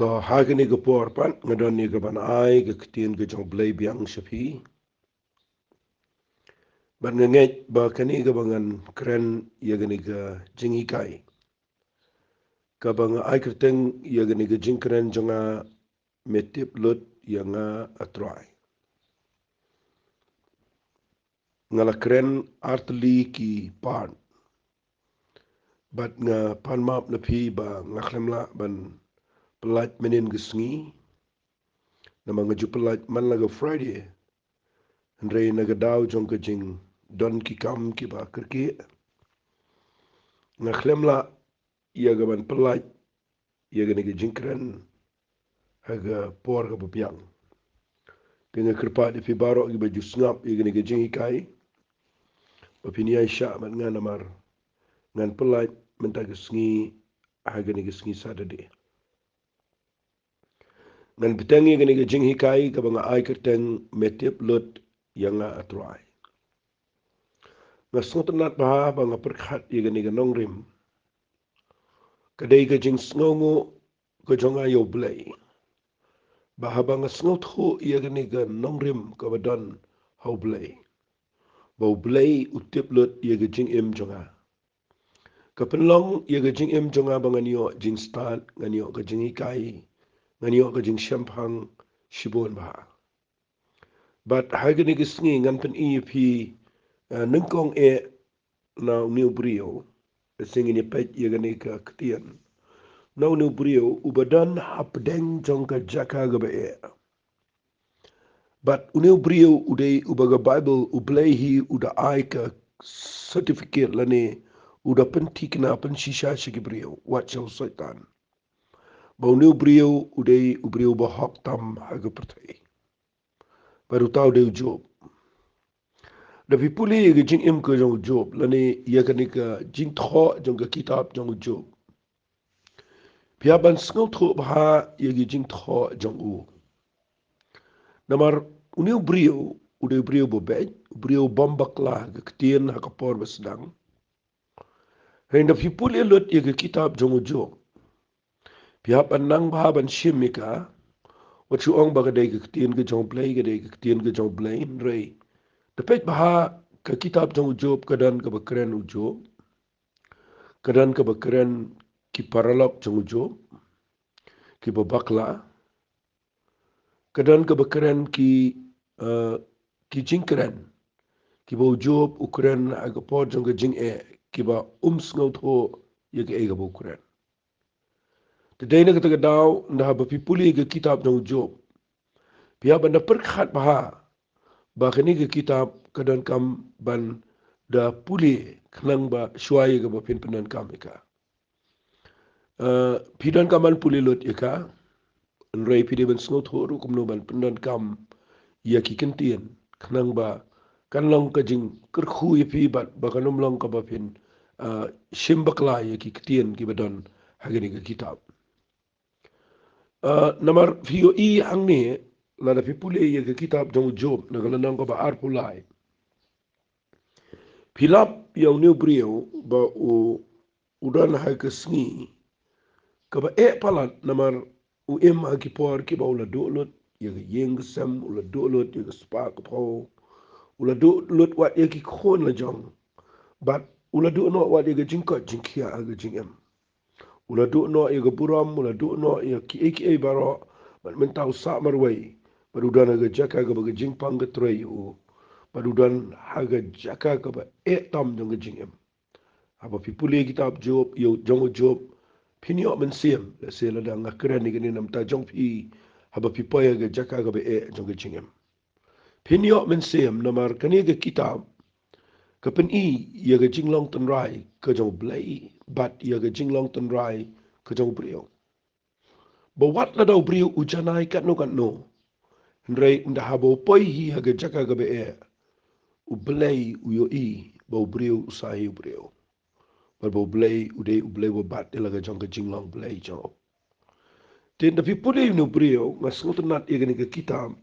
To hagani ga porpan ngadon ni ga ban ai ga kitien ga jong blay biang shapi. Ban ngej ba kani ga bangan kren yagani ga jingi kai. Ka bang ai kerteng yagani ga jing kren jonga metip lut yanga atrai. Ngala kren artli ki pan. Bat nga pan map na pi ba ngaklemla ban pelat menin gesngi. Nama ngaju pelat man laga Friday. Ndrei naga daw jong ka jing don ki kam ki ba kerki. Ngaklemla yaga ban pelat yaga ni ga jing kren haga por ga babiang. Dengan kerpa di fi barok gi baju snap yaga ni ga jing ikai. Bapini Aisyah man ngan namar ngan pelat mentah gesngi haga ni gesngi Saturday. Ngan betengi gani ga jing hikai ka banga ai kerteng metip lut yang atrai. Ngasngot nat baha banga perkhat ya gani ga nongrim. Kadai ga jing sngongo ka jonga yo blay. Baha banga sngot ho ya gani ga nongrim ka badan hau blay. Bau blay utip lut ya ga jing im jonga. Ka penlong ya ga jing im jonga banga niyo jing start nganiyo ka jing hikai. Nganiyo ka jing syampang shibon baha. But haga ni gesngi ngan pen pi nengkong na new brio singin ni pet ya gani ka ketian na new brio ubadan hapdeng jong ka jaka ga be. But new brio uday ubaga Bible ublehi uda ai ka certificate lane uda pentik na pen shisha shiki brio what shall satan. Bau new brio uday ubrio bahok tam haga pertai. Baru tahu dia Job. Tapi puli ye jing im ke jong Job lani ye kan ka jing tho jong ka kitab jong Job. Piaban sngau tho bha ye jing tho jong u. Namar uniu brio ude brio bobej brio bombakla ke ketien ha kapor besdang. Henda pi puli lot ye kitab jong Job. Piaban nang bha ban shimika wat chu ong baga de ke ketien ke jong play ke de ke ketien ke jong play rei. Dapat baha ke kitab jong Job kadan ke bekeren u Job. Kadan ke bekeren ki paralog jong Job. Ki babakla. Kadan ke bekeren ki jingkeren. Ki ba Job ukeren aga por jong ke jing ki ba sngaut ho ye ke ega ba ukeren. Tadai na kata daw nda ba pipuli ke kitab jong Job. Pia banda perkhat baha ba kini ke kitab kadan kam ban da puli khnang ba shuai ke ba pinpenan kam ika. Pidan kaman puli lot ika. Nrai pidi ban sngot horu kumno ban pendan kam ya ki kentien khnang ba kan long ka jing kerkhu ye pi bat ba kanom long ka ba pin shimbakla ya ki ketien ki badan hagini ka kitab. Namar vio i hang ni la da pipule ye ka kitab jong Job na galanang ka ba arpulai. Pilap yang new brio ba udan hai ka sngi ka ba palat namar u agi por ki ba ula dolot ye yeng sam ula dolot ye spark po ula dolot wat ye ki khon la jong but ula do no wat ye jingko jingkia aga jingem ula do no ye buram ula do no ye ki baro but mentau sa marwai baru dan aga jaka ga ba jingpang ga trei u baru dan haga jaka ga ba tam jong jingem aba pipuli kitab Job yo jong Job pinyo men siem la se la da ngakren ni nam ta jong pi haba pi poya ga jaka ga be jong ga chingem pinyo men siem namar kani ga kitab ka pen ye ga jinglong tan rai ka jong blai bat ye ga jinglong tan rai ka jong brio ba wat la da brio ujanai kat no ndrei nda habo poi hi ha ga jaka ga be u blai u yo ba brio usai brio Baru blay uday wo bat ilaga jong ka jinglong blay jong. Tin da pipuli nu brio ngasngot nat igani ka kitab.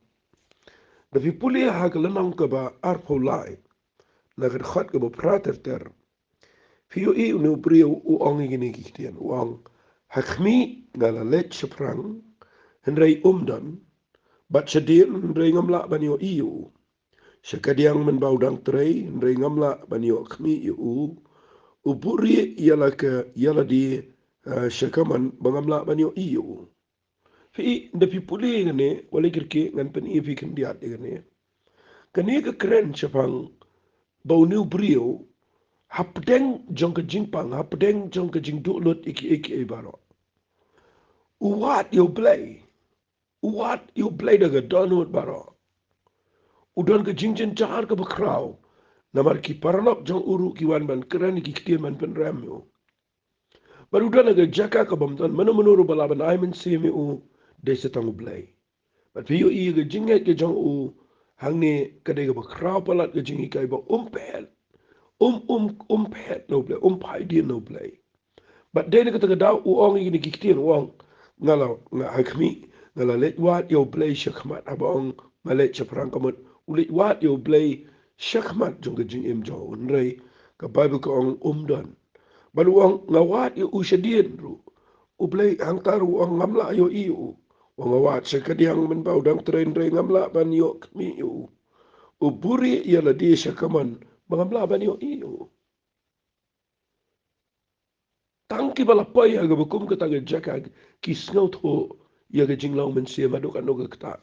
Da pipuli ha ka lanang ka ba arpo lai. Na ka khat ka ba prater ter. Pio nu brio u ong igani ki kitian u ong hakmi ngala let shaprang Henry umdan, bat sedin Henry ngamla banyo iu. Sekadiang menbaudang Trai Henry ngamla banyo kmi iu. Upuri ialah ke ialah di syakaman bangamla banyo iu. Fi ndapi puli ngane wala kirki ngan pen ifi kendiat ngane. Kani ke keren syapang bau new brio hapdeng jong ke jingpang hapdeng jong ke jing dulut iki baro. Uwat yo play. Uwat yo play daga donut baro. Udon ke jingjen jar ke bakraw. Namar ki paralok jong uru ki wan ban keren ki kitiman pen ramyo. Baru dan aga jaka ka bamtan mana menuru balaban aimen semi u desa tangu blay. But piyo iya ga jinget ke jong u hangne kadai ga bakraw palat ga jingi kai ba umpel. Umpel no blay. Pai dia no blay. But dene ka taga daw uong ini kiktian uong ngalaw nga hakmi ngala let wat yo blay shakmat abong malet chaprang kamut ulit wat yo blay shakmat jong ga jing im jong unray ka Bible ka ong umdan. Baluang ngawat yu usyadien ru. Ublay hangtar uang ngamla yo iyo. Ngawat sekadiang menbau dang tren ngamla ban yo kmi yu. Uburi ialah dia syakaman mengamla ban yo iyo. Tangki balapai aga bukum kata jakag kisngaut ho ya ga jinglaw men se maduk anoga kata.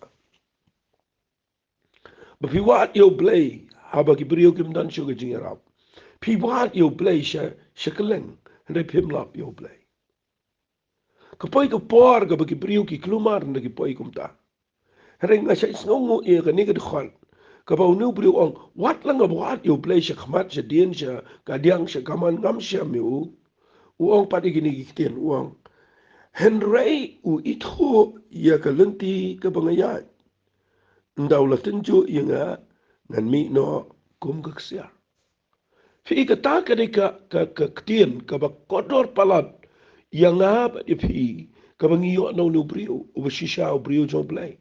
Bapiwat yo blay haba ki brio kim dan syo ga jingarap. Piwat yo blay syakeleng hendak pimlap yo blay. Kapoi ka por ka bagi brio ki klumar na ki poi kumta. Hereng asya isngongo iya ka niga dikhan. Kapau nu brio ong wat lang abuat yo blay sya khamat sya dien sya kadiang sya kaman ngam sya miu. Uong pati gini giktian uong. Henry u itho ya ka lenti ka bangayat. Ndaw la tenjo iya nga ngan mi no kum kaksya. Fi ka ta ka ktien ka ba kodor palat yang apa di pi ka bangiyo no nu brio u shisha u brio jo blay.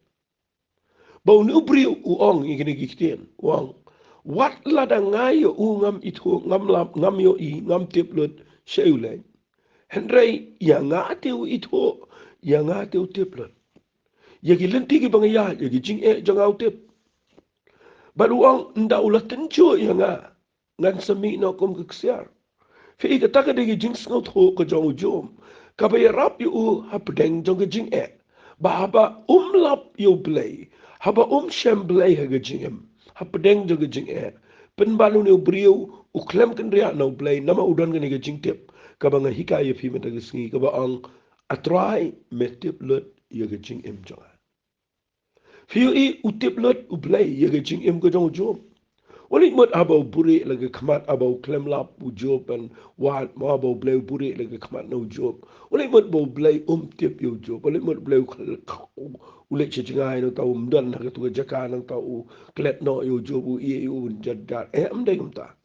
Bau nu brio uong igini giktian uong. Wat lada ngayo u ngam itho ngam yo I ngam tiplut syaiulay. Henry yang ateu itho yang ateu tiplut. Yagi lenti ki bangaya yagi jing jang autip. Baluang nda ulah tenjo yang ngan semi no kum keksiar. Fi ka taka degi jing sngot ho ka jong ujom. Ka ba yarap yu hapdeng jong ka jing Ba haba umlap yu blay. Haba shem blay ha ka jingem. Hapdeng jong ka jing Penbalu ni brio uklem kan ria no blay nama udan ka ni ka jing tip. Ka ba nga hikaya fi matagasngi ka ba ang atrai metip lut ya ka jing jong. Fiyo I utip lut ublay ya ka jing ka jong ujom. Walit mot abaw buri lagi kamat abaw klem lap ujob and wat mo abaw blay buri lagi kamat na ujob. Walit mot baw blay tip yu ujob. Walit mot blay ulit siya jingay ng tao umdan na katuga jaka ng tao klet no yu ujob u iya yu jadar. Amday kumta.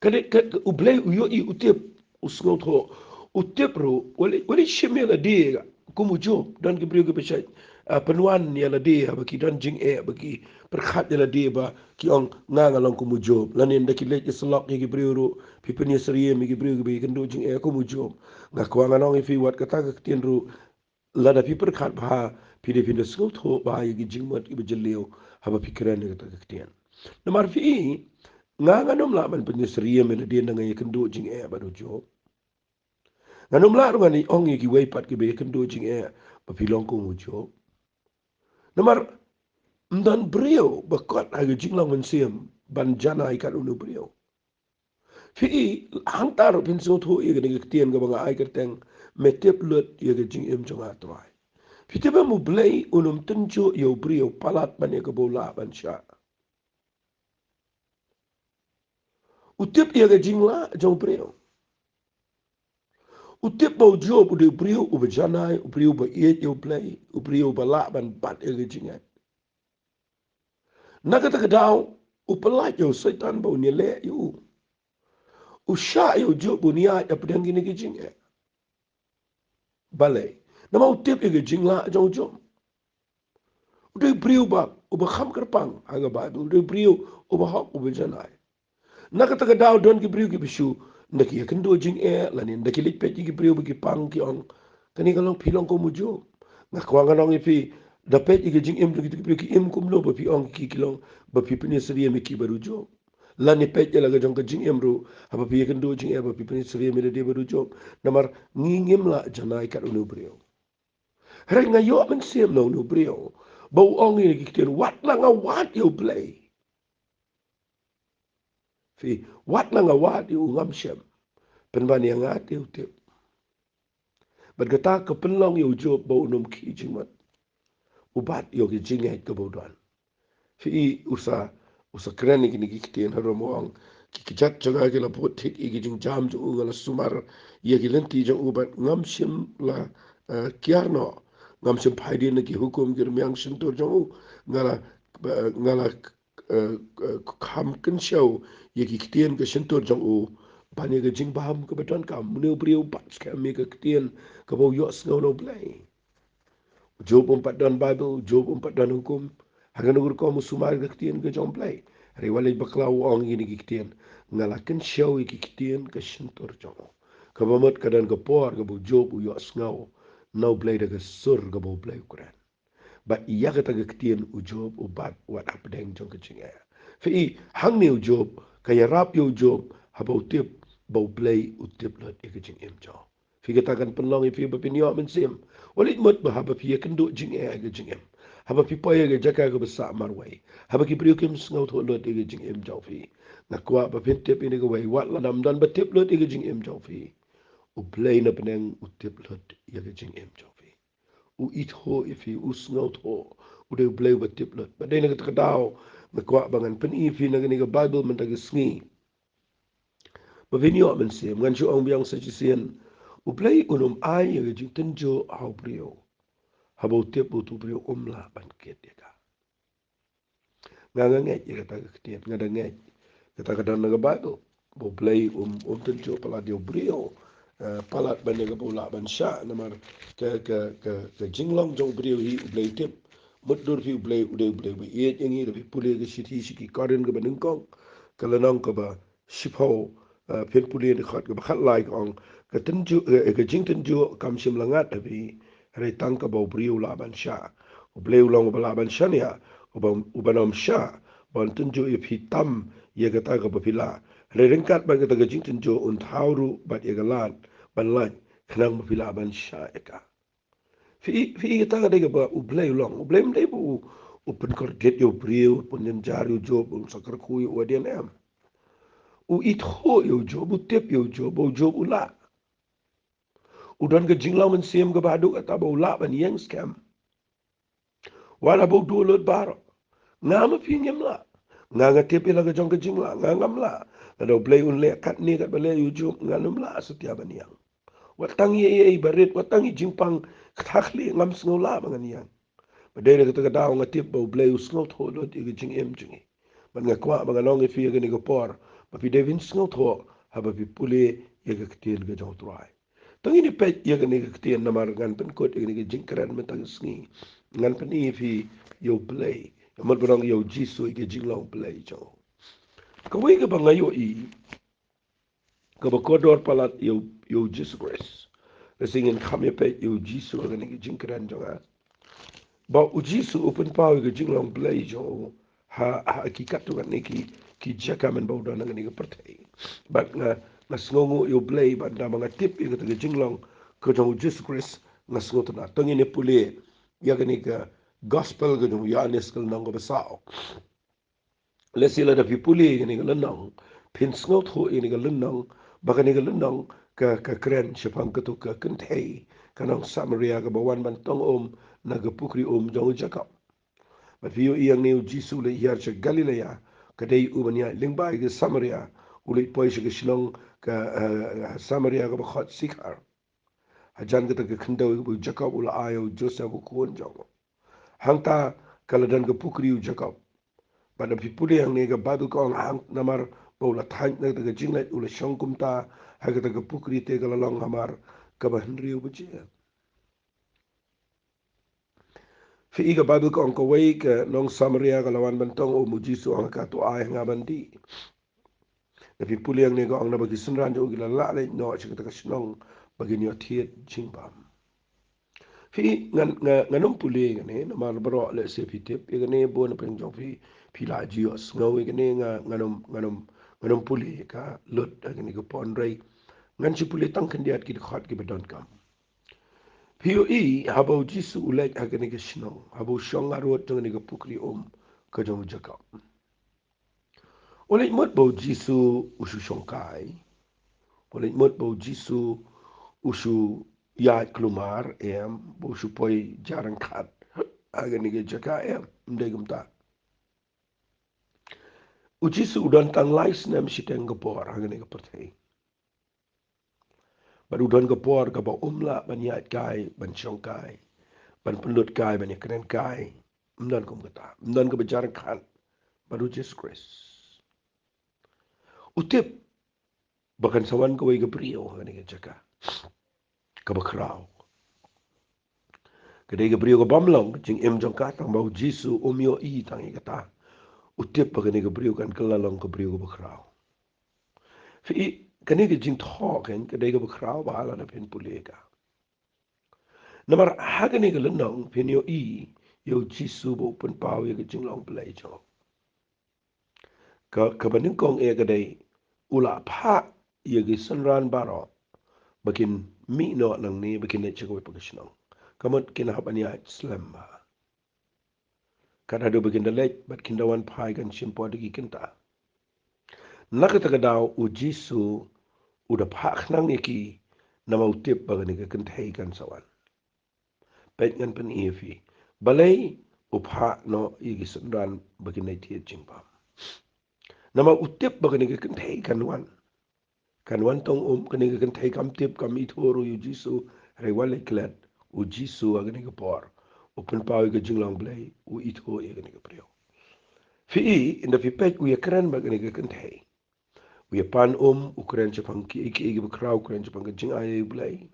Kadi ublay uyo I utip usngot ho. Utip ro walit siya may ladi kumujob dan kibriyo kipasyay. Penuan ni ala dia bagi dan jing bagi perkhat ala dia ba ki ong ngalong kumujob lanin daki lek islok ni gibriuru pipeni seriye mi gibriu gi kendo jing kumujob ngakwa nganong fi wat kata ka tienru lada pi perkhat ba pide pinde skut ho ba gi jing mat ibe jeleu haba pikiran ni kata ka tien namar fi nganom la man penya seriye mi dia nang kendo jing ba do job nganom la ngani ong gi wei pat gi be kendo jing ba pilong kumujob Namar mdan brio bakot aga jinglang mensiam ban jana ikat unu brio. Fi hantar pinso to iga dengan ketien ga banga ai kerteng metep lut iga jing jonga Trai. Fi teba mu blay unum tenjo yo brio palat ban iga bola ban sya. Utip iga jingla jong brio. Utip bau jo bude brio uba janai brio ba iet yo blay brio ba la ban bat iga jingat. Nakata kadaw upalat yo setan bau nyele yo. Usha yo jo bunia ya pedang gini kijing balai. Nama utip ya kijing la jong jom. Udah beriu bak uba kham kerpang hanga badu udah beriu uba hok uba janai. Nakata kadaw don ki beriu ki bisu ndaki ya kendo jing lanin ndaki lipet ki beriu bagi pang ki ong kani kalong pilong ko mujo. nga kwanga nong ifi da pet ige jing em ki em kum lo ba pi ong ki kilong ba pi pini sri mi ki baru jo la ni pet la ga jong ka jing em ru ha ba pi kan do jing e ba pi pini sri mi de baru jo namar ngi ngem la janai ka unu brio re nga yo men sem no nu brio ba ong ni ki ten wat la nga wat yo play fi wat la nga wat yo ngam shem pen ban ya nga te te bat ga ta ka pen long yo jo ba unum ki jing mat ubat yo ki jing e ka bo dan fi usa kreni ni kikten haromoang kichat chaga ke la pot thik igi jing jam jo ngala sumar ye gilen ti jo ubat ngam sim la kiarno ngam sim phaidi na ki hukum gir myang sim tor jo ngala ngala kham kin show ye kikten ke sim tor jo u bani ge jing baham ke beton kam ne priu pat ska me ke kiten ke bo yo snow no play Job dan Bible, Job dan hukum. Hagan ugur ko musumar gaktian ke jomplay. Riwalay baklaw ang ini giktian. Ngalakan siyaw ikiktian ke sintor jong. Kabamot kadan kapor kabu Job uyo asngaw. Now play daga sur kabu play ukuran. Ba iya kata gaktian u Job ubat wat apdeng jong kecing aya. Fi hang ni u Job kaya rap yu Job habau tip bau play utip lot ikicing em jong. Fi katakan penlong ifi bapinyo men sim. Walit mot ba haba fi kendo jing e ga jing em. Haba fi poye ga jaka ga basa marway. Haba ki priyo kim sngaw tho lot ga jing em jaw fi. Na kwa ba fin tip ini ga way wat la nam dan ba tip lot ga jing em jaw fi. U play na peneng u tip lot ga jing em jaw fi. U it ho ifi u sngaw tho. U de play ba tip lot. Ba de na ga daw na kwa bangan pen ifi na ga Bible man ta ga sngi. Ba vinyo men sim ngan chu ong biang sa chi sien. U play unum ai ga jing tenjo au priyo. Habau tiap bu tu brio umla ban ket dia ka. Nga ngai ya kata ketian nga ngai. Kata kata naga Bible. Bo play tenjo pala dia brio. Palat ban naga bola ban sha namar ke jinglong jong brio hi play tip. Mudur fi play ude play ba iet yang hi pule ke siti siki karen ke banengkong. Kalanong ke ba shipho pen pule de khat ke ba khat lai kong ke tenjo ke jing tenjo kam sim langat tapi hari tangka bau beriu laban sya. Ubleu long balaban sya ni ha. Ubanom sya. Ban tunjuk ip hitam. Ia kata ke bapila. Hari ringkat ban kata gajing tunjuk. Unthauru bat ia galat. Ban laj. Kenang bapila ban sya eka. Fi kata kata ke ba ubleu long. Ubleu mdai bu. Upen korget yo beriu. Upen jenjar yo job. Sakar kui wadian em. U itho yo job. Utip yo job. U job ulak. Udan ke jinglau men siem ke baduk kata bau lak ban yang scam. Wala bau dua lot bar. Ngam pi ngem la. Nga tepi la ke jong ke jingla. Ngam la. Ada play un le kat ni kat bale YouTube nganum la setiap ban yang. Watang ye barit watang jingpang khakhli ngam sngola bangan yang. Badai ke kata daw ngatip bau play usngot ho lot ke jing em jingi. Ban ngakwa bangalong e fi ke ni ke por. Ba pi devin sngot ho ha ba pi pule ye ke ktin ke jong trai. Tangi ni pet ye ni ketian namar ngan pen kot ye ni jingkran metang sngi ngan pen ni fi yo play amat berang yo jisu ke jinglau play jo ko wi ke bangayo i ko ba kodor palat yo jisu grace lesingen khame pet yo jisu ke ni jingkran jo ba u jisu open power ke jinglau play jo ha ki katu kan ni ki jaka men bau dan ni ke pertai but ngas ngongo yo play ba da mga tip yo ke jinglong ko jong Jesus Christ ngas ngot na tangi ne pule ya gani ka gospel ko jong yanes kal nang ko basao le sila da pipuli gani ka lanang pin sngot ho ini ka lanang ba gani ka lanang ka kren shapang ka to ka kentei kanang Samaria ka bawan ban tong na ka pukri jong Jacob but vio iyang ne Jesus le yar cha Galilea kadai umanya lingbai ke Samaria ulit pois ke silong ka Samaria ka bakhat sikar hajan kita ke kendau bu Jacob ula ayo Joseph kuon jong hangta kaladan ke pukri Jacob pada pipuli yang ne ke badu ko hang namar bola thain na ke jinglet ula shongkumta ha kita ke pukri te kalalong hamar ka bahenri bu je fi iga badu ko ko wei ke nong Samaria kalawan bantong o mujisu ang ka to ay ngabandi tapi puli yang nego ang nabagi sunran jo gila la le no chika ta kasnong bagi ni othiet jingbam Fi ngan pule ngane na mar bro le se fitep ngane bo na peng jong fi la jios ngawe ngane nganom pule ka lot ngane ko pon rei ngan si pule tang kandiat ki khat ki bedon kam POE habo jisu ulek ngane ke sno habo shong arot ngane ko pukri ka jong jakam oleh mot bo jisu usu shongkai oleh mot bo jisu usu ya klumar em usu poi jarang kat aga ni jaka em ndegum ta ujisu udan tang lais nem siteng gapor aga ni pertai baru udan gapor ka ba umla ban yat kai ban chong kai ban pelut kai ban kren kai mdan kum kata mdan ka jarang kat baru Jesus Christ utip bakan sawan ka wai gabriel aga ni jaka ka bakrao Kedai Gabriel ke bamlong, jing em jong katang bau Jisu umyo I tangi kata. Utip pa kani Gabriel kan kelalong Gabriel ke bakrao. Fi kani ke jing thok kan kedai ke bakrao ba ala na pen pulega. Namar ha kani ke lenong pen yo I yo Jisu bo pen pau ye ke jing long pelai jo. Ka baning kong e kedai ula pa ye ke senran baro bakin mi no nang ni bakin ne chikoy pagisnong. Kamot kinahapanya Islam ba. Kada do begin the late, but kindawan pai kan simpo digi kinta. Nakata daw u Jisu uda pak nang iki nama utip bagani ka kintai kan sawan. Pet ngan pen ifi. Balai upha no igi sendan bagin nai tiet jingpa. Nama utip bagani ka kintai kan wan. Kan wan tong kani ka kintai kam tip kam itoru u Jisu rewale klet u Jisu agani ka por. Upen pau ka jinglang blai u ito agani ka priyo. Fi inda fi pek uya keren bagani ka kintai. Uya pan ukren chapang ki iki bakraw ukren chapang ka jing ay blai.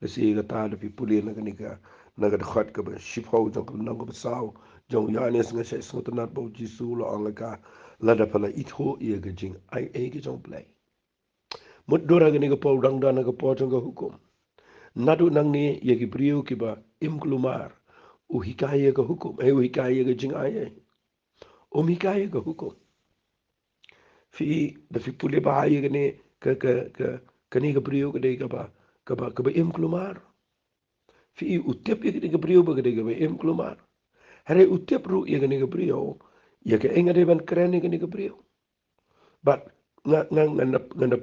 Lasi ka ta da fi puli na kanika na ka khat ka ba shipho jong ka nang ka saw jong yanes nga shay sngot na ba jisu lo ang ka la da pala itho iya ka jing ay ka jong blai. Mut dora kanika pa udang da na ka pa jong ka hukum. Nadu nang ni ya ki priyo ki ba imklumar u hikaya ka hukum u hikaya ka jing ay. Hikaya ka hukum. Fi da fi puli bahaya kene kani ka priyo ka dai ka ba imklumar. Fi utip ya kene ka priyo ba ka dai ka ba imklumar. Hare utip ru ya kene ka priyo ya ka enga dai ban keren ya kene ka priyo. But nga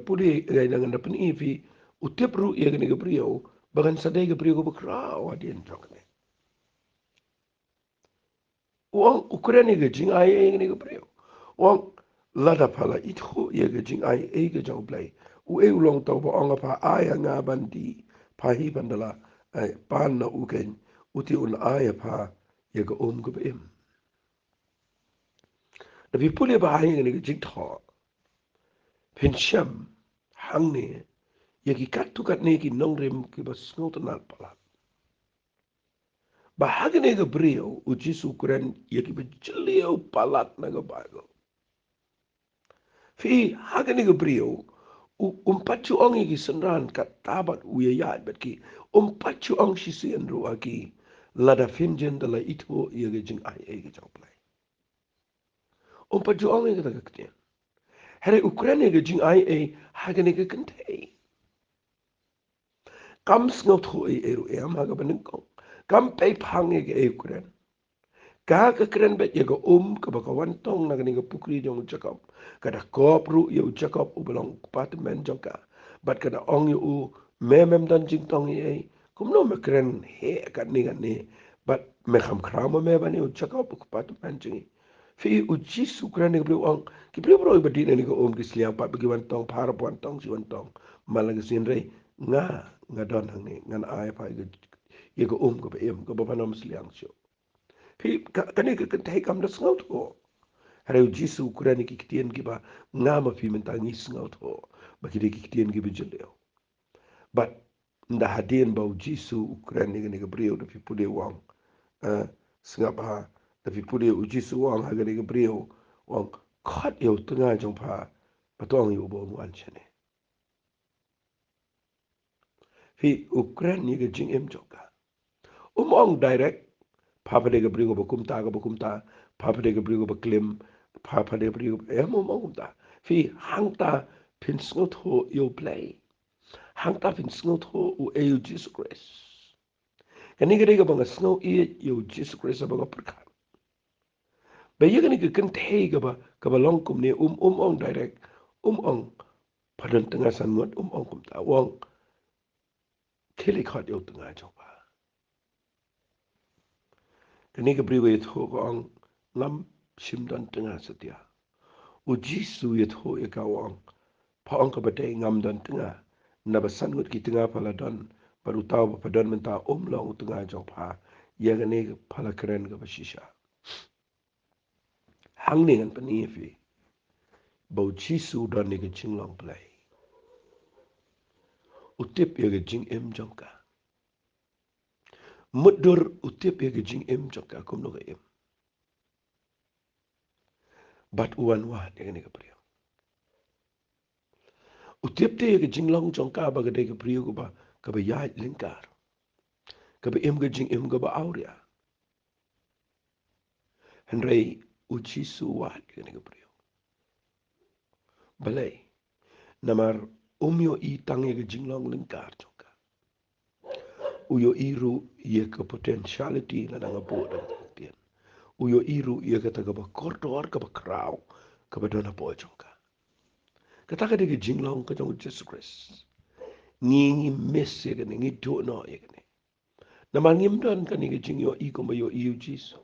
puli nga puni fi utip ru ya kene ka priyo bagan sadai ka priyo ka ba krao adien jong kene. Uang ukuran ya ka jing ay kene ka priyo. Uang lada pala itho ya ka jing ay ka jong play. U ulong tau ba onga pa aya nga bandi pa hi bandala pan na uken uti un aya pa ya ka ka ba im. Da vi puli ba aya nga ka jing tho. Pen sham hang ne ya ki kat tu kat ne ki nong rim ki ba snot na pala. Ba haga ne ka brio u jisu kuran ya ki ba jilio palat na ka Bible. Fi haga ni gabriel umpachu ong igi senran kat tabat uya yad bat ki umpachu ong si enru aki lada finjen dala ito iya ge jing ai ge jang play umpachu ong igi daga ktien here ukraine ge jing ai haga ni ge kentei kam snot ho eru am haga banin ko kam pe phang ge ukraine ka keren bet ya ka baka wantong na kani ka pukri jong Jacob kada kop ru ya Jacob u belong apartment jong ka bat kada ong yu memem dan jing tong ye kum no me keren he ka ni bat me kham kram me bani u Jacob u apartment jing fi u jisu keren ni bru ong ki bru bro ba din ni ko ki sliang pat bagi wantong par wantong si wantong malang sin rei nga don hang ni ngan ai pa ye ko ka ba em ko ba panom sliang sio kani ka tai kam da sngaut ho hare jisu kurani ki kitien ki ba ngama fi men tangi sngaut ho ba ki ki kitien ki bijelo but nda hadien ba jisu kurani ni ga brio da fi pude wang snga ba da fi pude u jisu wang ha ga ni ga brio wang khat yo tunga jong pa ba tong yo bo wan chene fi ukraine ni ga jing em joka Umong direct papa de gabrigo bakumta ga bakumta papa de gabrigo baklim papa de gabrigo umong ta fi hangta pinsngot ho yo play hangta pinsngot ho u eu Jesus Christ kani gade ga banga snow e yo Jesus Christ banga perkan ba yegani ga kan thei ga ba long kum ne ong direct ong padan tengah sangot ong kum ta wong kili khat yo tengah joba kani ga priwe tho ko ang lam simdan tengah setia u jisu ye tho e ka wong pa ang ka batay ngam dan tengah na ba sangot ki tengah pala don baru tahu ba padan menta long tengah joba ya gani pala keren ga basisha hang ni ngan pani fi bau jisu don ni ga jinglong play utip ye ga jing em jongka mudur utip ye ga jing em jongka kum no ga em bat uan wa de ga ni ga priyo utip te ye ga jinglong jongka ba ga de ga priyo ko ba ka ba ya lingkar ka ba em ga jing em ga ba auria henrei u jisu wa de ga ni ga priyo balai namar umyo I tang ye ga jinglong lingkar jongka uyo iru ye ka potentiality na nga po dan tien uyo iru ye ka taga ba kortor ka ba kraw ka ba dona po jongka kata ka de jinglong ka jong Jesus Christ ngi mes ye ka ngi do no ye ka ne na man ngim don ka ni jing yo I ko ba yo iu Jesus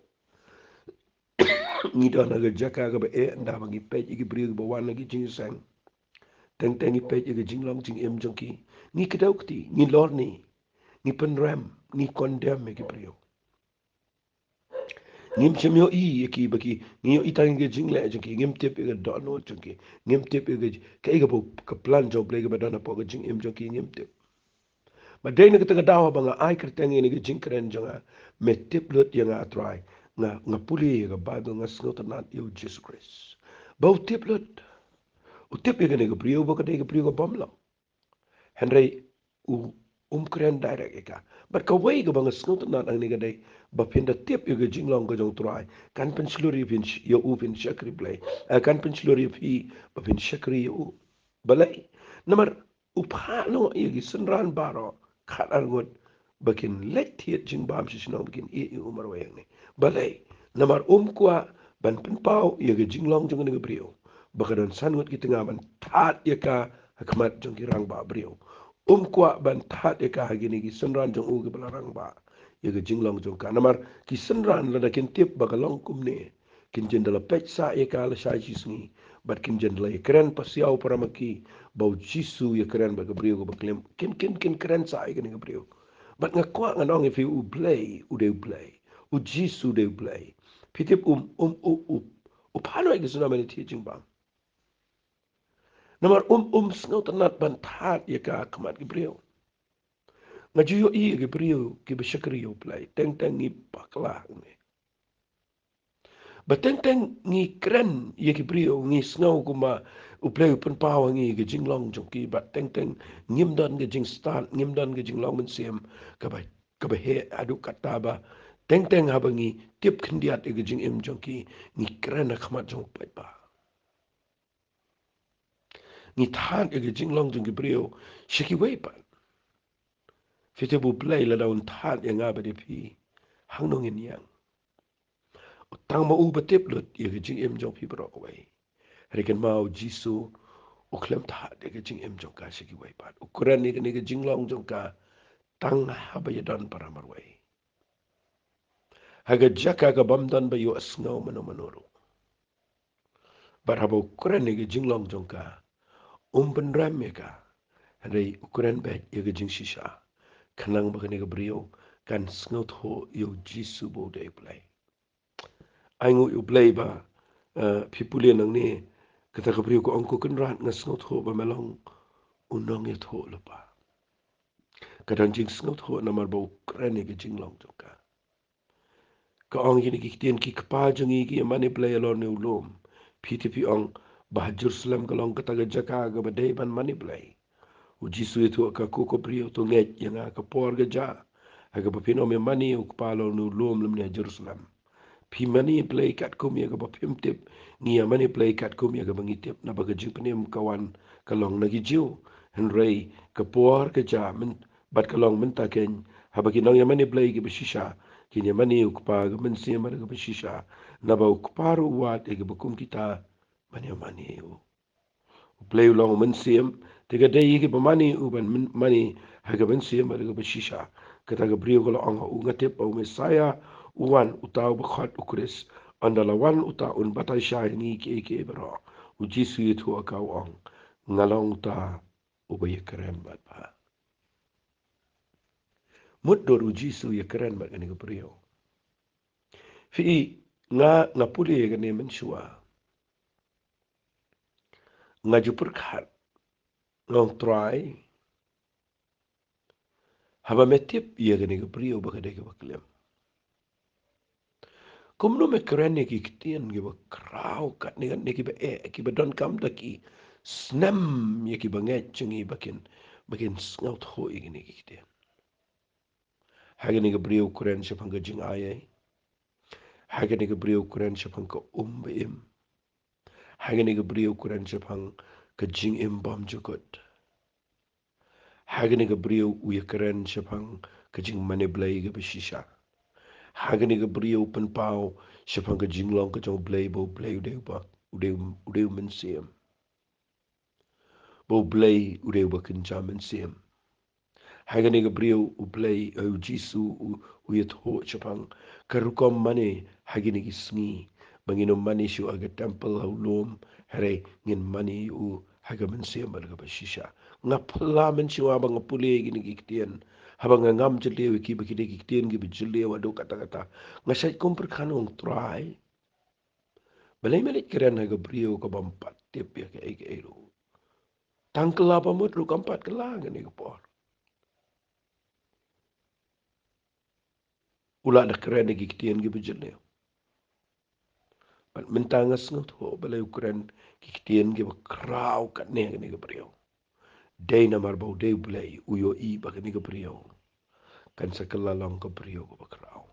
ngi don na ga jaka ka ba e nda ba ngi pe gi bri ba wan gi jing sang teng teng gi pe gi jinglong jing em jongki ngi kadaukti ngi lorni ngi penram ngi condemn gi bri ngim chem yo I ki baki ngi yo itang ge jingle jingki ngim tip ge do no jingki ngim tip ge ke ge bo ka plan job le ge ba dona po ge jing em jingki ngim tip ba de ne ge ta dawa ba nga ai kr teng ne ge jing kren jonga me tip lut ye nga try nga puli ge ba do nga snot na yo Jesus Christ ba tip lut u tip ge ne ge brio ba ge ge brio ga bomla henry u kren direct eka but ka wei ga bang snut na ang ni ga dai ba pin da tip yu ga jinglong ga jong try kan pen sluri pin yo u pin shakri play kan pen sluri phi ba pin shakri yo balai namar u pha no yu gi sunran baro khat ar god bakin let thiet jing bam shi sino bakin e umar wa yang ni balai namar kwa ban pin pau yu ga jinglong jong ni ga brio ba ka don san god ki tinga ban that ya ka hakmat jong ki rang ba brio kwa ban that e ka hagini ki sunran jong u ki balarang ba ye ga jinglong jong ka namar ki sunran la da kin tip ba ka long kum ne kin jendala pech sa e ka la sai sisni bat kin jendala e kren pasiau paramaki bau jisu ye kren ba ga brio ba klem kin kren sa e ga brio bat nga kwa nga nong if u play u de play u jisu de play pitip palo e gisuna mani teaching ba namar snau tanat ban that ye ka kamat ki brio ngaju yo I ge brio ki bashakri yo play teng teng ni pakla ne ba teng teng ni kren ye ki brio ni snau kuma u play pen pawa ngi ge jinglong jong ki ba teng teng ngim don ge jing start ngim don ge jinglong men sim ka ba he adu kata ba teng teng ha ngi tip khndiat ge jing im jong ki ni kren na khmat jong pai ba ni than ge jinglong jong ki brio shiki wei pa fite bu play la daun than ye nga ba de phi hang nong in yang tang ma u batip lut ye ge jing im jong pi bro ko wei reken mau jisu u klem tha de ge jing im jong ka shi ki wei pat u kuran ni ge jing long jong ka tang ha ba ye don para mar wei ha ge jaka ga bam don ba yo asno mano manoro bar ha ba kuran ni ge jing long jong ka ben ram me ka rei ukuran ba ye ge jing shisha kanang ba ni ge brio kan snot ho yo jisu bo de play ai ngu yu play ba phipule nang ni kata ka priyo ko angko kan rat nga sngot ho ba melong unong ye tho lo pa kadang jing sngot ho na mar ba ukraine ge jing long to ka ong ni ki tien ki kpa jang ki mani play lo ni ulom ptp ong ba jerusalem ka long kata ga jaka ga ba dei ban mani play u jisu ye tho ka ko ko priyo to nge yang ka por ga ja haga bapin ome mani ukpalo nu lom lam ni Jerusalem pi mani play kat kum ya ga bapim tip ngia mani play kat kum ya ga bangi tip na baga jingpanim kawan kalong na gijiu henrei kapor ke ja men bat kalong men taken habaki nong ya mani play ke beshisha kinya mani ukpa ga men sia mani ga beshisha na ba ukparu wat ya ga bakum kita mani play long men siem tega dei yiki pamani uban mani haga ben siem ba ga shisha kata ga brio gola anga u ngate pa mesaya uwan utau bakhat ukris andala wan uta un batai shai ni ke bro u jisu yitu akau ong ngalong ta ubay keren bat ba mudor u jisu ye keren bat ni ga brio fi nga puli ga ne men shua nga jupur khat ngong trai haba metip ye ga ne ga brio ba ga de ga baklem Kumno me keren ki kitien ki ba krau kat ni ki ba ki ba don kam da ki snem ye ki ba nget chingi bakin snaut ho i ni ki kitien. Haga ni ka brio keren siya pang ka jing ayay. Haga ni ka brio keren siya pang ka ba im. Haga ni ka brio keren siya pang ka jing im bam jukot. Haga ni ka brio uya keren siya pang ka jing maniblay ka bashisha. Hagani ga brio pen pau siapang ka jinglong ka jong blay bo blay udeu ba udeu men siem bo blay udeu ba kinja men siem hagani ga brio u blay u jisu u yet ho siapang karukom mane hagani gi sngi bangino mani shu aga temple au lom hare ngin mani u haga men siem ba ga shisha ngapla men shu aba ngapule gini giktian habang ngam jelew ki bakide giktian gi bijelew ado kata-kata ngasai kompr kanong trai balai melik keren haga brio ka bampat tip ya ke ero tangkela pamut ru kampat kelang ni ke por ula da keren gi giktian gi bijelew but mentangas ngot ho balai keren giktian gi bakrau kat ne ni ke brio day na marbau day blay uyo i bak ni ke brio kan sakalalong ka brio ka bakrau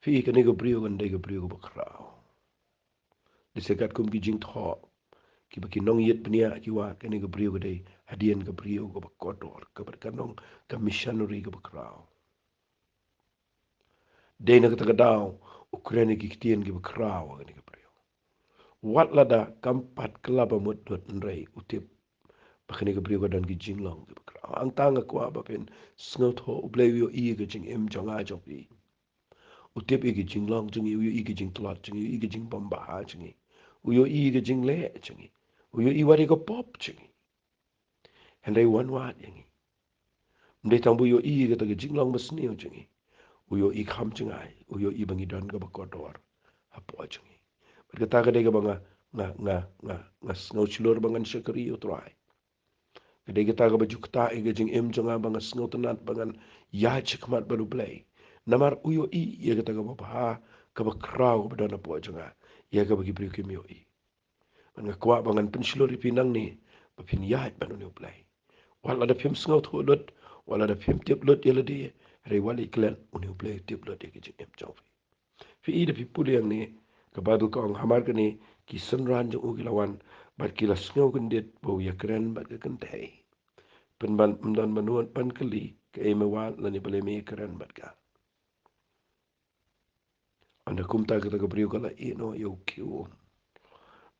fi ka ni ke brio kan day ka brio ka bakrau disekat kum ki jing tho ki baki nong yet pnia ki wa ka ni ka brio ka day hadian ka brio ka bakodor ka berkanong ka missionary ka bakrau day na ka daw ukraine ki kitien ki bakrau ka ni ka brio wat lada kampat klaba mot dot nrai utip bakani ka brio ka dan ki jinglong ki bakrau ang tanga kwa ba pen sngot ho ublay yo i ka jing em jonga jopi utip i ki jinglong jingi uyo i ki jing tlot jingi i ki jing bomba ha jingi uyo i ki jing le jingi uyo i wari ka pop jingi hendai wan wat jingi mdai tambu yo i ka ta ki jinglong masnio jingi uyo i kham jingai uyo i bangi don ka bakodor hapo jingi berkata ka dega banga nga snow chilor bangan syakari yo trai kadai kita ka baju kta i ka jing em jonga banga snow tenat bangan ya chikmat baru play namar uyo i ya kita ka bapaha ka bakrau ka badana po jonga ya ka bagi priu kimyo i nga kwa bangan pensilor pinang ni bapin ya banu ni play wala da pim snow tholot wala da pim tip lot yela di re wali klen uni play tip lot ke jing em jong fi ida fi puliang ni ka badu ka ang hamar ka ni ki sunran jong ugilawan bat kila snow kundet bo ya kren bat ka kentay penban mendan manuan pan kali ke emewan lani bale me keren bat ka anda kumta ka ta brio kala ino yo kiu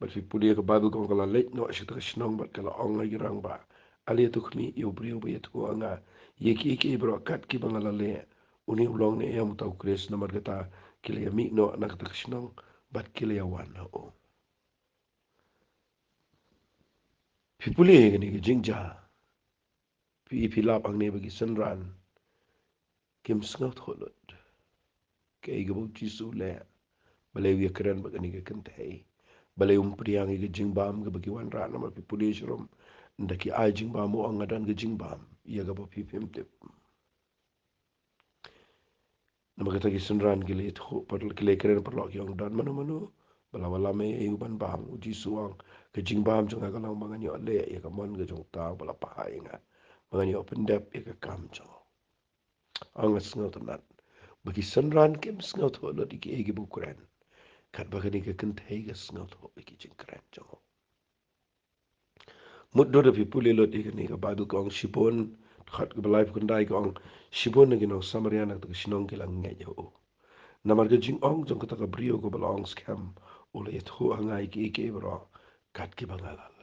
bat fi pulia ka badu ka kala lek no asita ka snong bat kala ong lagi rang ba ali tu kmi yo brio ba yetu anga ye ki bro kat ki bangala le uni ulong ne yam tau kres na mar kata kila ya mi no na kata snong bat kila ya wan o fi pulia ka ni ka jingja fi lap ang ne bagi sunran kim sngot holot ke igabu jisu le balay wi keren ba ni ka kentay balay priang ga jingbam ga bagi wan ra na ma pi pulis rom ndaki ai jingbam mo ang adan ga jingbam ya ga ba pi tip na ma kata gi sunran gi le tho par le keren par lo yong dan manu bala wala me e ban bam u jisu ang ga jingbam jong ga lang mangan yo le ya ga mon ga jong ta bala pa inga Mangani open dep ika kam jango. Anga sngaw tanat. Bagi sanran kem sngaw to lo diki egi bukren. Kat bagani ka kentay ka sngaw to iki jingkren jango. Muddo da pipuli lo diki ni ka Bible kong shibon. Khat ka balai pukundai kong shibon na ginong samariana ka sinong kilang ngay yo. Namar ka jing ong jong kata ka brio ko balong skam. Ula yathu angay ki iki bro. Kat ki bangalala.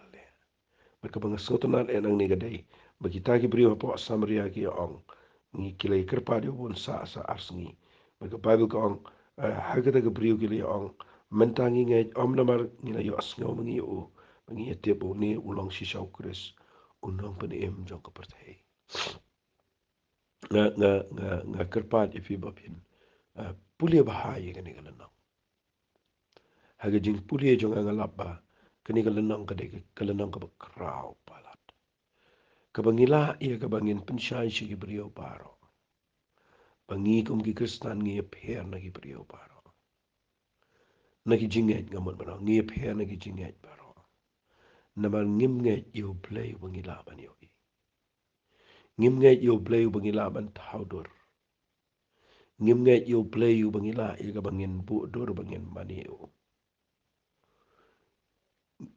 Mereka bangasotunan enang ni gadai. Bagi tagi beriu apa Samaria ki ong. Ni kilai kerpa dia pun sa ars ni. Mereka Bible ka ong. Hagata ka beriu kilai ong. Mentangi ngai om namar ni la yo asngau mengi o. Mengi etiap o ni ulang sisau kris. Unang pani em jong ka pertai. Nga kerpa dia fi bapin. Pulia bahaya kan ni kalenang. Haga jing pulia jong nga labba. Kani kalenang kadai kalenang ka bakrau pala. Kabangila ia kabangin pensyai si beriau baro. Bangi kum ki kristan ngi pher na ki beriau baro. Nagi jinget ngamon baro ngi pher na ki jinget baro. Namal ngim nget yo play bangila ban yo i. Ngim nget yo play bangila ban taudur. Ngim nget yo play yo bangila ia kabangin bu dur bangin mani yo.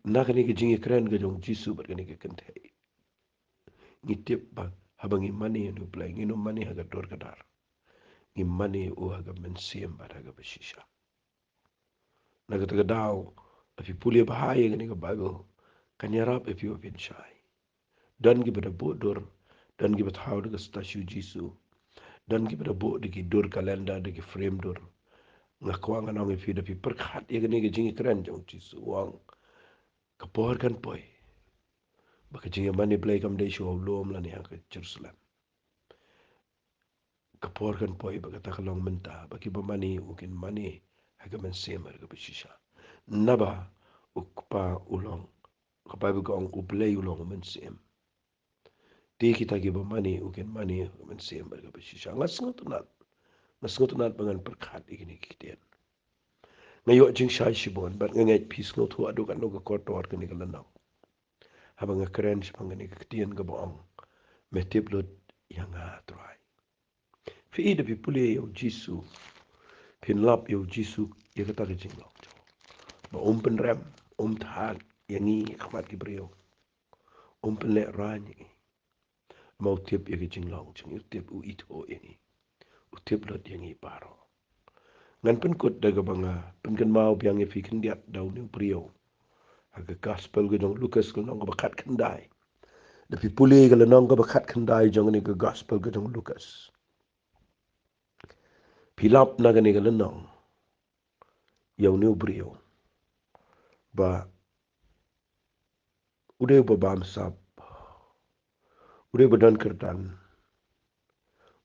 Nakani ki jingi keren ga jong jisu berkani ki kentai. Ngitip bang habangi mani yo play ngino mani haga dur kadar. Ngimani u haga mensiam bar haga besisha. Nagatagadaw, afi pulia bahaya gani ka Bible, kanyarap afi wapin syai. Dan gibada bodur, dan gibada hau daga stasiu Jisu, dan gibada bo digi dur kalenda digi frame dur. Ngakwang anong afi dapi perkat ya gani ka jingi keren jong Jisu, wang kapor kan poi. Baka jingi mani play kam day show lom lani haka Jerusalem. Kapor kan poi baka takalong menta, baki ba mani ukin mani haka mensemer ka besisha. Naba ukpa ulong kapag ko ang uplay ulong mensim. Di kita giba mani ukin mani mensim berga besisha. Ngas ngotunat bangan perkat igini kitian. Ngayo jing syai shibon bat ngait pis ngotu adu kan no kotor kini kalanang. Habang keren sipang ngani kitian ga boong. Metip lut yang Trai. Fi ida pi puli yo Jisu. Pin lap yo Jisu ya kata jing lo. Ba penrem tag yangi khmat ki brio. Penle rani. Mau tiap yang jing long jing tiap u ito yangi. Tiap lot yangi paro. Ngan penkut daga banga penkan mau biang fi kendiat daun ni brio. Aga gospel ge jong Lucas ke nong bakat kendai. Tapi puli ke nong bakat kendai jong ni ke gospel ge jong Lucas. Pilap na gani ke nong. Yau ni brio. Ba udah babam sap. Udah badan kerdan.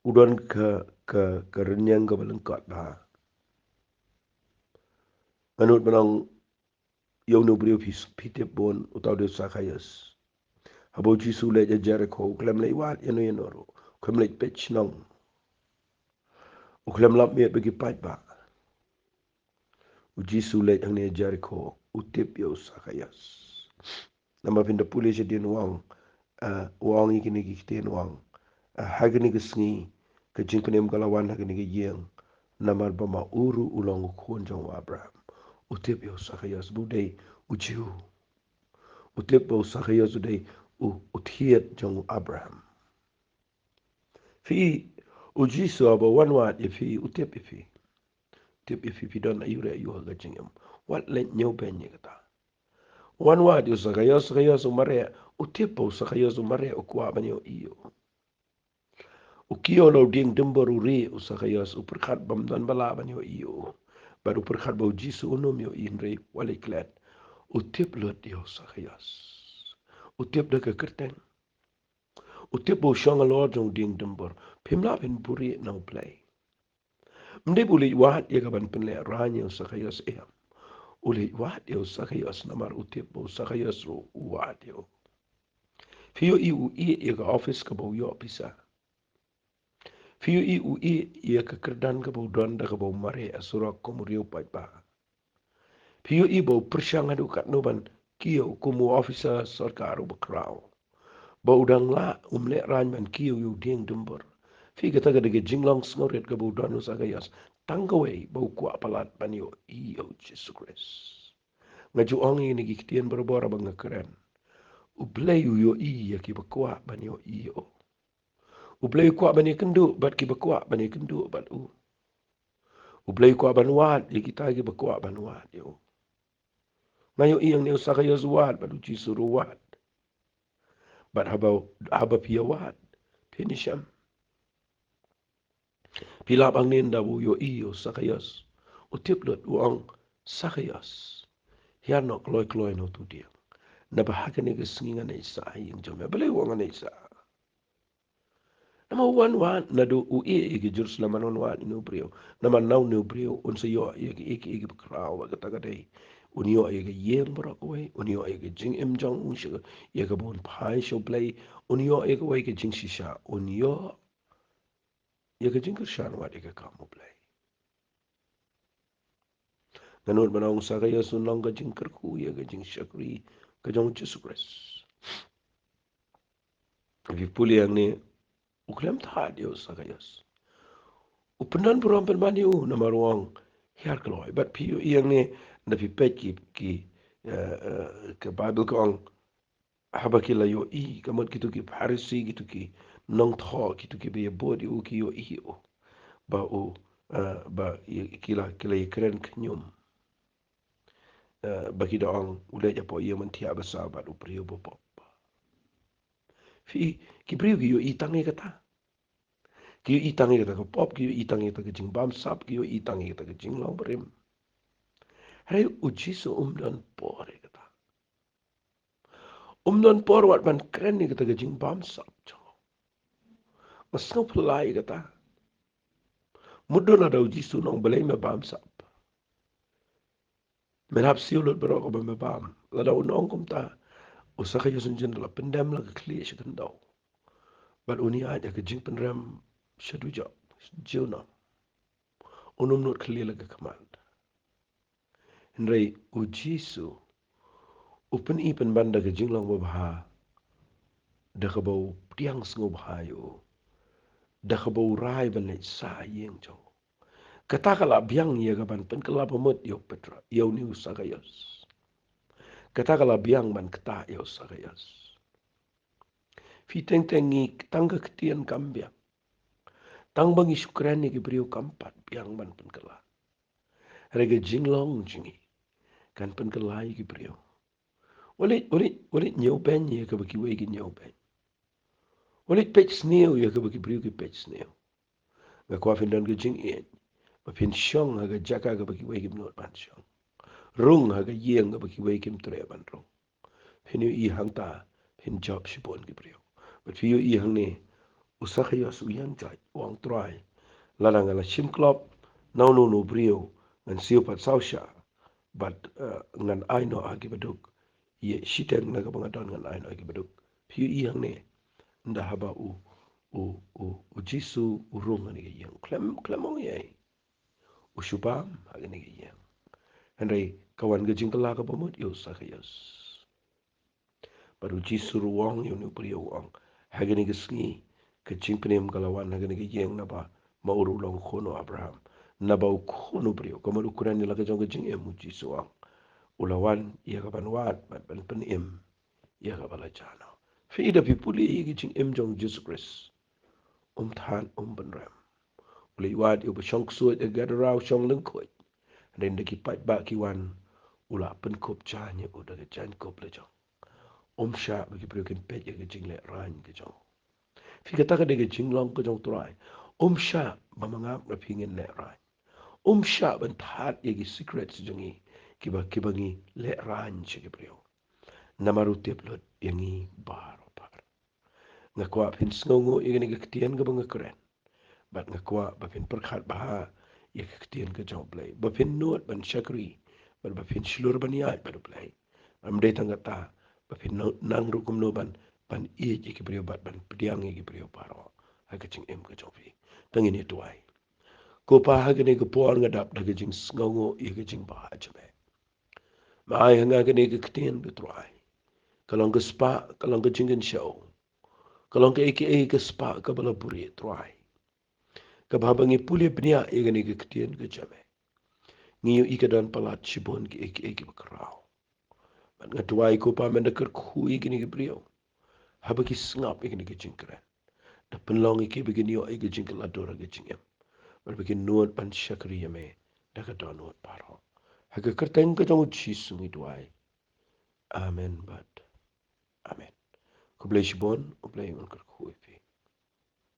Udan ke renyang ke balengkat dah. Anut menang yau no brio pitip bon utau de sakayas. Habo Jisu le Jericho klem le wat yano yanoro. Klem le pech nong. Klem lap miet bagi pat ba. Jisu le ang ne Jericho utip yau sakayas. Nama pinda puli si din wang. Wang ikini kiktin wang. Hagani kesngi. Kejingkanim kalawan hagani kiyeng. Namar bama uru ulang kunjong Abraham. Utip yau sakayas budai ujiu. Utip yau sakayas budai utiet jong Abraham. Fi ujisu aba wanwat ifi utip ifi. Tip ifi pidon ayure ayuha gajingam. Wat le nyobenye kata. Wanwat yu sakayas umare utip po sakayas umare ukwa banyo iyo. Ukiyo lo ding dimbar uri usakayas uperkat bamdan bala banyo iyo. Baru perkat bau jisu unum yo inre waliklet. Utip lot yo sakayas. Utip da kekerteng. Utip bau syanga lojong ding dimbar. Pimla pin buri nang play. Mde uli wahat ya kaban penle ranya sakayas eham. Uli wahat ya sakayas namar utip bau sakayas ro wahat ya. Fiyo ya ka office ka bau yo pisa. Fiyo ya ka kerdan ka bau donda ka bau mare asura komuriyo pa. Fiyo bau persyang adu kat noban kiyo kumu officer sarkaru bakraw. ba udang la umle ran man kiu yu ding dumbur fi ga taga de jinglong snoret ga bu danu sa ga yas tangaway ba kwa palat panyo iyo Jesus Christ nga ju ong ini gi kitien berbora ba nga keren ublay yo iya ki ba kwa banyo iyo ublay kwa bani kendu bat ki ba kwa bani kendu bat ublay kwa banwat ye kita gi ba kwa banwat yo ngayo iyang ne sa ga yas wat ba du ji suru wat bat haba pia wat pinisham Pilap ang ninda wo yo iyo sakayas. Utiplot uang sakayas. Hianok loy kloy no tu dia. Nabahaga ni kesingan na isa yung jome. Balay uang na isa. Nama wan na do ui igi Jerusalem anon wan inu brio. Nama nau nu brio unsa yo igi bakraw wa kata kadai. Unyo igi yeng barak way. Unyo igi jing im jong unsha. Igi bon pai show play. Unyo igi way igi jing shisha. Unyo igi jing kershan wat igi kamu play. Ganun manong sa kayo sunong gajing kerkuya gajing syakri kajong Jesus Christ. Vipuli yang ni uklam tadio sa kayas. Upenan buram penmani na maruang hiar kloy. But piyo yang ni na pipet ke Bible ko ang haba kila yo kamot gitu ki parisi gitu ki nong tho gitu ki be body u ki yo o ba ba kila kren knyum. Bagi daang ulai japo ia mentia besar bat upriu bopop. Fi kipriu ki yo itangi kata. Ki yo itangi kata ko pop ki yo itangi kata ke jing bam sap ki yo itangi kata ke jing long berim. Hai uji so umdan pore kata. Umdan por wat ban keren ni kata ke jing bam sap jo. Masno pelai kata. Mudon ada uji so nong belai me bam sap. Menhap siulut berok ba me bam. Lada unong kum ta. Usaka yo sunjin la pendam la ke kli shikandau. But uni aja ke jing penram shaduja jona unum not kli la ke command. Henry ujisu upen ipen banda ke jing lang babha da ke bau tiang sngo bhayo da ke bau rai ban le sa yeng jo. Kata kala biang ye ka ban pen kala pamut yo petra yo ni usagayas. Kata kala biang ban kata yo sagayas. Fi teng tengi tangga ketian kambiang. Tang bangi syukrani ke beriu kampat biang ban pen kala. Rega jinglong jingi kan pen kala ki beriu. Walit nyau ben ye ke bagi wei ki nyau ben. Walit pech sneo ye ke bagi beriu ki pech sneo. Ga kwa findan ke jing ien. Ba fin syong haga jaka ke bagi wei ki mnot ban syong. Rung haga yeng ke bagi wei ki mtre ban rung. Fin yu i hang ta fin job sipon ki beriu. But fi yu i hang ni usah ya su yang jai wang trai. Ladang ala sim klop nau nu beriu ngan siu pat sausha. But ngan aino agi baduk. Ye shiteng naga bangadon ngan aino agi baduk. Fi yu i hang ni nda haba u jisu urung ani ge yang klemong ye usubam agani ge yang henry kawan ge jingkala ka pamut yo sakayas baru jisu ruang yo nu priyo wang hagani ge sngi ke jingpenem kalawan hagani ge yang naba mauru long khono abraham naba u khono priyo kamaru kuran ni laga jong ge jing emu jisu wang ulawan ia ka banwat ban penem ia ka bala jana fi ida pipuli ge jing em jong Jesus Christ than benram. Uli wad yu bashong suet e gada rau shong lengkot. Ren de ki pat ba ki wan ula pen kop chanya u daga chan kop le jong. Sha bagi priukin pet ya ke jing le ran ke jong. Fi kata ka de ke jing long ke jong trai. Sha mamangap na pingin le ran. Sha ban that ya ki secret si jongi ki bangi le ran che ke priu. Namaru teplot yangi bar. Nga kwa pin sngongo igani ke ketian ke banga keren. Bat nga kwa bapin perkhat baha ya ke ketian ke jong play. Bapin nuot ban syakri. Bat bapin shilur ban yat ban play. Amde tanggata bapin nang rukum no ban iya ke beriu bat ban pediang ke beriu paro. Ha ke jing em ke jong fi. Tangin itu ai. Ko pa ha ke ne ke puan ngadap da ke jing sngongo ya ke jing baha jame. Ma ai hanga ke ne ke ketian ke truai. Kalong ke spa, kalong ke jingin show. Kalong ke spa ka bala buri Trai. Ka bahabangi pulia bnia igani ke ketien ke jame. Ngiyo ika dan palat shibon ki eke bakarao. Man ngatuai ko pa mendekar ku igani ke brio. Habaki sngap igani ke jingkran. Da penlong iki begini o ika jingkal adora ke jingem. Berbagi nuot pan syakri yame. Da ka nuot paro. Haka kerteng ka jong chisungi duai. Amen bad. Amen. Ku bless shibon, ku bless ngon kerku ipi.